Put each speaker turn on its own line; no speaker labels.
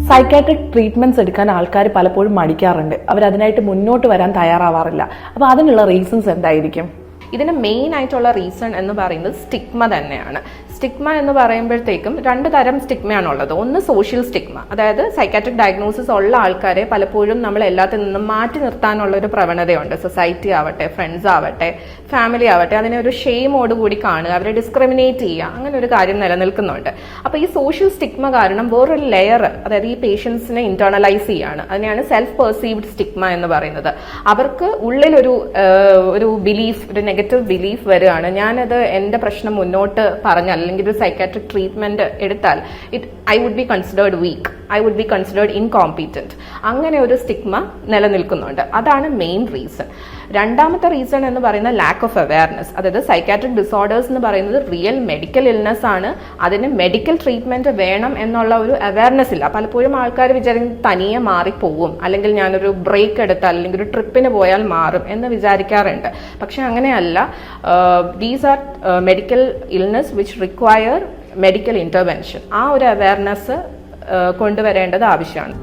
Psychiatric treatments എടുക്കാൻ ആൾക്കാർ പലപ്പോഴും മടിക്കാറുണ്ട്. അവരതിനായിട്ട് മുന്നോട്ട് വരാൻ തയ്യാറാവാറില്ല. അപ്പോൾ അതിനുള്ള റീസൺസ് എന്തായിരിക്കും?
ഇതിന് മെയിൻ ആയിട്ടുള്ള റീസൺ എന്ന് പറയുന്നത് സ്റ്റിഗ്മ തന്നെയാണ്. സ്റ്റിഗ്മ എന്ന് പറയുമ്പോഴത്തേക്കും 2 തരം സ്റ്റിഗ്മയാണുള്ളത്. ഒന്ന് സോഷ്യൽ സ്റ്റിഗ്മ, അതായത് സൈക്കാട്രിക് ഡയഗ്നോസിസ് ഉള്ള ആൾക്കാരെ പലപ്പോഴും നമ്മൾ എല്ലാത്തിൽ നിന്നും മാറ്റി നിർത്താനുള്ള ഒരു പ്രവണതയുണ്ട്. സൊസൈറ്റി ആവട്ടെ, ഫ്രണ്ട്സ് ആവട്ടെ, ഫാമിലി ആവട്ടെ, അതിനെ ഒരു ഷെയിമോടുകൂടി കാണുക, അവരെ ഡിസ്ക്രിമിനേറ്റ് ചെയ്യുക, അങ്ങനെ ഒരു കാര്യം നിലനിൽക്കുന്നുണ്ട്. അപ്പോൾ ഈ സോഷ്യൽ സ്റ്റിഗ്മ കാരണം വേറൊരു ലെയർ, അതായത് ഈ പേഷ്യൻസിനെ ഇന്റേണലൈസ് ചെയ്യാണ്. അതിനെയാണ് സെൽഫ് പെർസീവ്ഡ് സ്റ്റിഗ്മ എന്ന് പറയുന്നത്. അവർക്ക് ഉള്ളിലൊരു ഒരു ബിലീഫ്, ഒരു നെഗറ്റീവ് ബിലീഫ് വരികയാണ്. ഞാനത് എൻ്റെ പ്രശ്നം മുന്നോട്ട് പറഞ്ഞാൽ അല്ലെങ്കിൽ ഒരു സൈക്കാട്രിക് ട്രീറ്റ്മെന്റ് എടുത്താൽ I would be considered weak, I would be considered incompetent. അങ്ങനെ ഒരു സ്റ്റിഗ്മ നിലനിൽക്കുന്നുണ്ട്. അതാണ് മെയിൻ റീസൺ. രണ്ടാമത്തെ റീസൺ എന്ന് പറയുന്നത് ലാക്ക് ഓഫ് അവയർനെസ്. അതായത് സൈക്കാട്രിക് ഡിസോർഡേഴ്സ് എന്ന് പറയുന്നത് റിയൽ മെഡിക്കൽ ഇൽനെസ് ആണ്. അതിന് മെഡിക്കൽ ട്രീറ്റ്മെന്റ് വേണം എന്നുള്ള ഒരു അവയർനെസ് ഇല്ല. പലപ്പോഴും ആൾക്കാർ വിചാരിക്കുന്നത് തനിയെ മാറിപ്പോവും, അല്ലെങ്കിൽ ഞാനൊരു ബ്രേക്ക് എടുത്താൽ അല്ലെങ്കിൽ ഒരു ട്രിപ്പിന് പോയാൽ മാറും എന്ന് വിചാരിക്കാറുണ്ട്. പക്ഷെ അങ്ങനെയല്ല. These are medical illness which require medical intervention. ആ ഒരു അവയർനെസ് കൊണ്ടുവരേണ്ടത് ആവശ്യമാണ്.